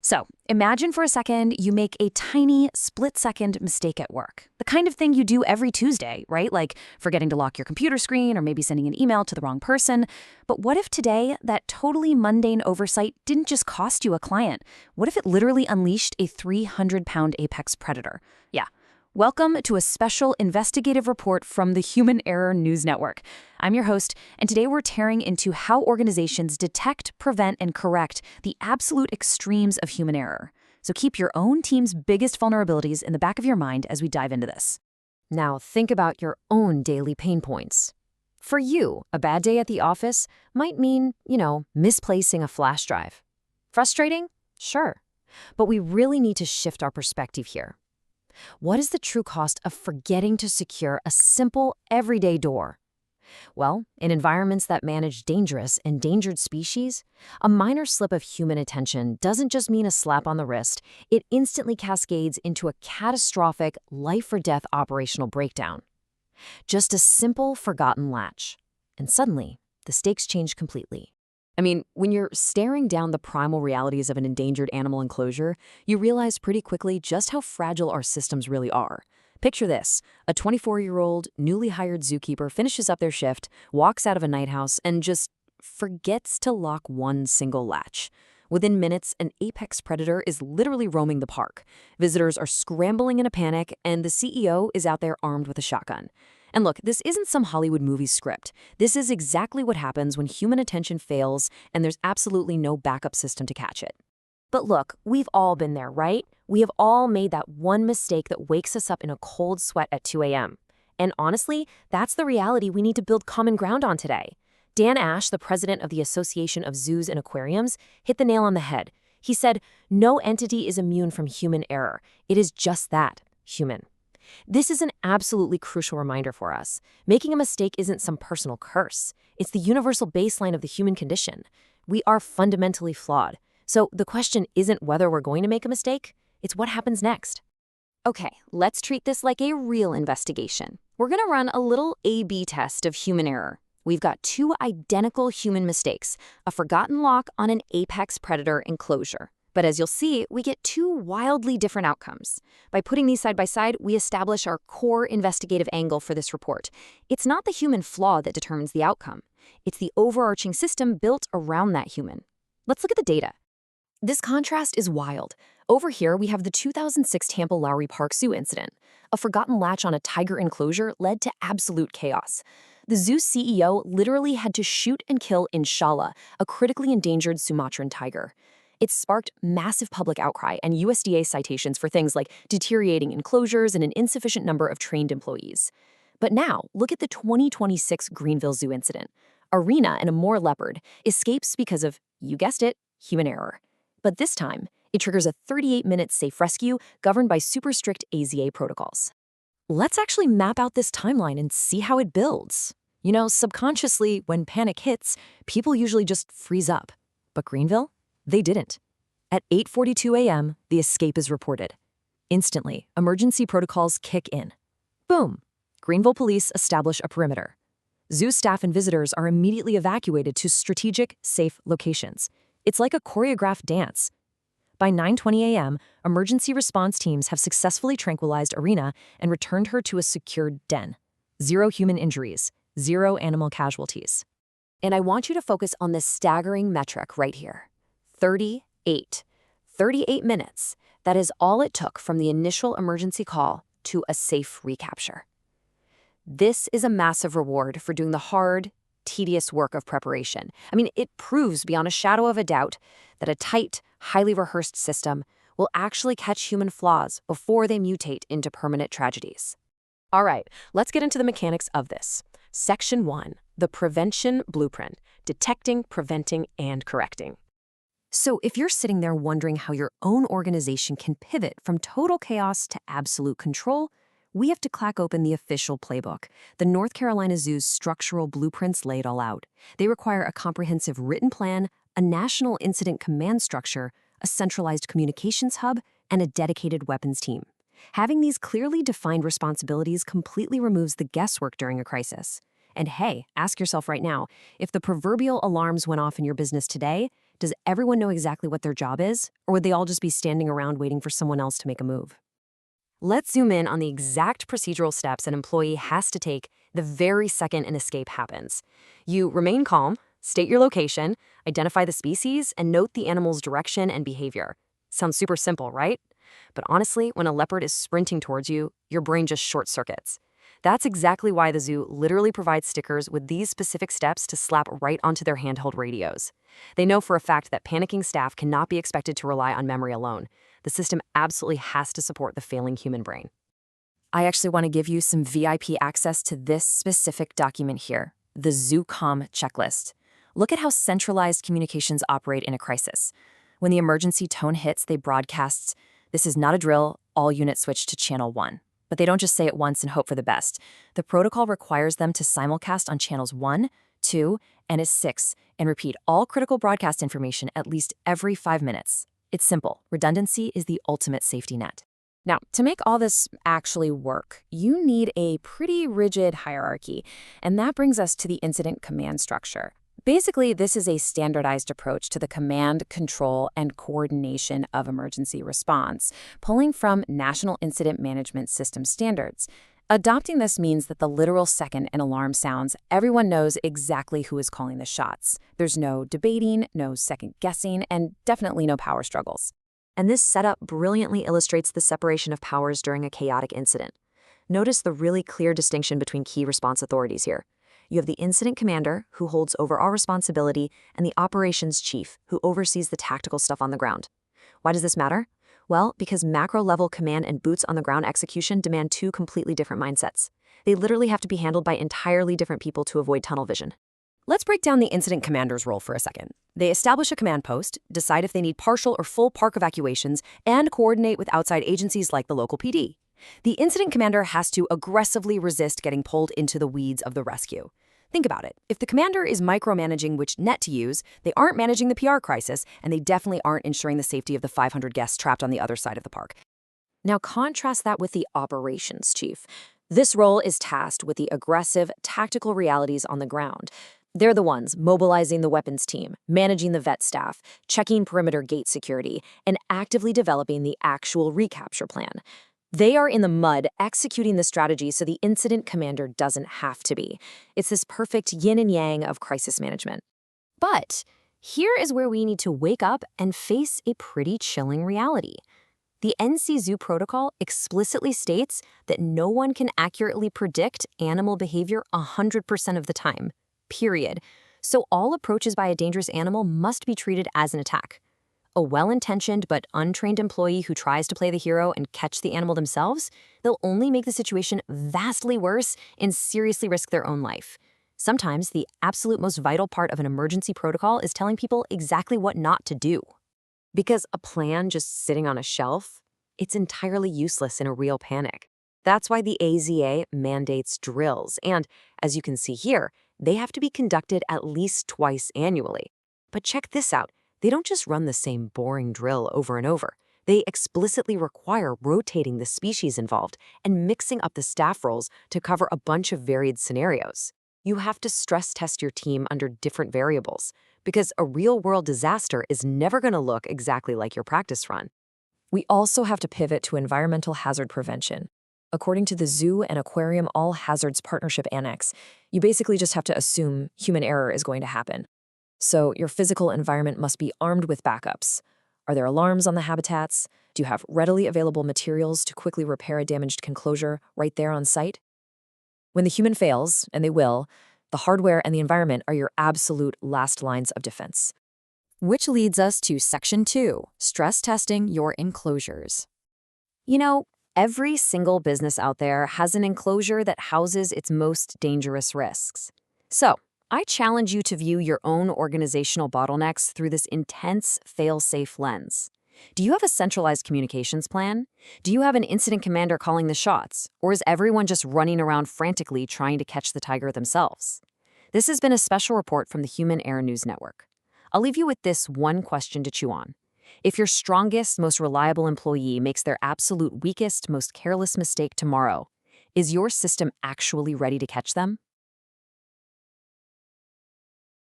So, imagine for a second you make a tiny split-second mistake at work. The kind of thing you do every Tuesday, right? Like forgetting to lock your computer screen or maybe sending an email to the wrong person. But what if today that totally mundane oversight didn't just cost you a client? What if it literally unleashed a 300-pound apex predator? Yeah. Welcome to a special investigative report from the Human Error News Network. I'm your host, and today we're tearing into how organizations detect, prevent, and correct the absolute extremes of human error. So keep your own team's biggest vulnerabilities in the back of your mind as we dive into this. Now think about your own daily pain points. For you, a bad day at the office might mean, misplacing a flash drive. Frustrating? Sure. But we really need to shift our perspective here. What is the true cost of forgetting to secure a simple, everyday door? Well, in environments that manage dangerous, endangered species, a minor slip of human attention doesn't just mean a slap on the wrist, it instantly cascades into a catastrophic, life-or-death operational breakdown. Just a simple, forgotten latch. And suddenly, the stakes change completely. I mean, when you're staring down the primal realities of an endangered animal enclosure, you realize pretty quickly just how fragile our systems really are. Picture this. A 24-year-old, newly hired zookeeper finishes up their shift, walks out of a night house, and just forgets to lock one single latch. Within minutes, an apex predator is literally roaming the park. Visitors are scrambling in a panic, and the CEO is out there armed with a shotgun. And look, this isn't some Hollywood movie script. This is exactly what happens when human attention fails and there's absolutely no backup system to catch it. But look, we've all been there, right? We have all made that one mistake that wakes us up in a cold sweat at 2 a.m. And honestly, that's the reality we need to build common ground on today. Dan Ash, the president of the Association of Zoos and Aquariums, hit the nail on the head. He said, "No entity is immune from human error. It is just that, human." This is an absolutely crucial reminder for us. Making a mistake isn't some personal curse. It's the universal baseline of the human condition. We are fundamentally flawed. So the question isn't whether we're going to make a mistake, it's what happens next. Okay, let's treat this like a real investigation. We're going to run a little A/B test of human error. We've got two identical human mistakes, a forgotten lock on an apex predator enclosure. But as you'll see, we get two wildly different outcomes. By putting these side by side, we establish our core investigative angle for this report. It's not the human flaw that determines the outcome. It's the overarching system built around that human. Let's look at the data. This contrast is wild. Over here, we have the 2006 Tampa Lowry Park Zoo incident. A forgotten latch on a tiger enclosure led to absolute chaos. The zoo CEO literally had to shoot and kill Inshallah, a critically endangered Sumatran tiger. It sparked massive public outcry and USDA citations for things like deteriorating enclosures and an insufficient number of trained employees. But now, look at the 2026 Greenville Zoo incident. Arena and a moor leopard escapes because of, you guessed it, human error. But this time, it triggers a 38-minute safe rescue governed by super strict AZA protocols. Let's actually map out this timeline and see how it builds. Subconsciously, when panic hits, people usually just freeze up. But Greenville? They didn't. At 8:42 a.m., the escape is reported. Instantly, emergency protocols kick in. Boom! Greenville police establish a perimeter. Zoo staff and visitors are immediately evacuated to strategic, safe locations. It's like a choreographed dance. By 9:20 a.m., emergency response teams have successfully tranquilized Arena and returned her to a secured den. 0 human injuries, 0 animal casualties. And I want you to focus on this staggering metric right here. 38 minutes. That is all it took from the initial emergency call to a safe recapture. This is a massive reward for doing the hard, tedious work of preparation. I mean, it proves beyond a shadow of a doubt that a tight, highly rehearsed system will actually catch human flaws before they mutate into permanent tragedies. All right, let's get into the mechanics of this. Section 1, the prevention blueprint, detecting, preventing, and correcting. So if you're sitting there wondering how your own organization can pivot from total chaos to absolute control, we have to crack open the official playbook. The North Carolina Zoo's structural blueprints lay it all out. They require a comprehensive written plan, a national incident command structure, a centralized communications hub, and a dedicated weapons team. Having these clearly defined responsibilities completely removes the guesswork during a crisis. And hey, ask yourself right now, if the proverbial alarms went off in your business today, Does everyone know exactly what their job is, or would they all just be standing around waiting for someone else to make a move? Let's zoom in on the exact procedural steps an employee has to take the very second an escape happens. You remain calm, state your location, identify the species, and note the animal's direction and behavior. Sounds super simple, right? But honestly, when a leopard is sprinting towards you, your brain just short circuits. That's exactly why the zoo literally provides stickers with these specific steps to slap right onto their handheld radios. They know for a fact that panicking staff cannot be expected to rely on memory alone. The system absolutely has to support the failing human brain. I actually want to give you some VIP access to this specific document here, the ZooCom checklist. Look at how centralized communications operate in a crisis. When the emergency tone hits, they broadcast, "This is not a drill, all units switch to channel 1." But they don't just say it once and hope for the best. The protocol requires them to simulcast on channels 1, 2, and 6, and repeat all critical broadcast information at least every 5 minutes. It's simple. Redundancy is the ultimate safety net. Now, to make all this actually work, you need a pretty rigid hierarchy, and that brings us to the incident command structure. Basically, this is a standardized approach to the command, control, and coordination of emergency response, pulling from National Incident Management System standards. Adopting this means that the literal second an alarm sounds, everyone knows exactly who is calling the shots. There's no debating, no second guessing, and definitely no power struggles. And this setup brilliantly illustrates the separation of powers during a chaotic incident. Notice the really clear distinction between key response authorities here. You have the incident commander, who holds overall responsibility, and the operations chief, who oversees the tactical stuff on the ground. Why does this matter? Well, because macro-level command and boots-on-the-ground execution demand two completely different mindsets. They literally have to be handled by entirely different people to avoid tunnel vision. Let's break down the incident commander's role for a second. They establish a command post, decide if they need partial or full park evacuations, and coordinate with outside agencies like the local PD. The incident commander has to aggressively resist getting pulled into the weeds of the rescue. Think about it. If the commander is micromanaging which net to use, they aren't managing the PR crisis, and they definitely aren't ensuring the safety of the 500 guests trapped on the other side of the park. Now contrast that with the operations chief. This role is tasked with the aggressive, tactical realities on the ground. They're the ones mobilizing the weapons team, managing the vet staff, checking perimeter gate security, and actively developing the actual recapture plan. They are in the mud executing the strategy so the incident commander doesn't have to be. It's this perfect yin and yang of crisis management. But here is where we need to wake up and face a pretty chilling reality. The NC Zoo protocol explicitly states that no one can accurately predict animal behavior 100% of the time, period. So all approaches by a dangerous animal must be treated as an attack. A well-intentioned but untrained employee who tries to play the hero and catch the animal themselves, they'll only make the situation vastly worse and seriously risk their own life. Sometimes the absolute most vital part of an emergency protocol is telling people exactly what not to do. Because a plan just sitting on a shelf, it's entirely useless in a real panic. That's why the AZA mandates drills, and as you can see here, they have to be conducted at least twice annually. But check this out. They don't just run the same boring drill over and over. They explicitly require rotating the species involved and mixing up the staff roles to cover a bunch of varied scenarios. You have to stress test your team under different variables, because a real-world disaster is never going to look exactly like your practice run. We also have to pivot to environmental hazard prevention. According to the Zoo and Aquarium All Hazards Partnership Annex, you basically just have to assume human error is going to happen. So your physical environment must be armed with backups. Are there alarms on the habitats? Do you have readily available materials to quickly repair a damaged enclosure right there on site? When the human fails, and they will, the hardware and the environment are your absolute last lines of defense. Which leads us to Section 2, stress testing your enclosures. You know, every single business out there has an enclosure that houses its most dangerous risks. So, I challenge you to view your own organizational bottlenecks through this intense, fail-safe lens. Do you have a centralized communications plan? Do you have an incident commander calling the shots? Or is everyone just running around frantically trying to catch the tiger themselves? This has been a special report from the Human Error News Network. I'll leave you with this one question to chew on. If your strongest, most reliable employee makes their absolute weakest, most careless mistake tomorrow, is your system actually ready to catch them?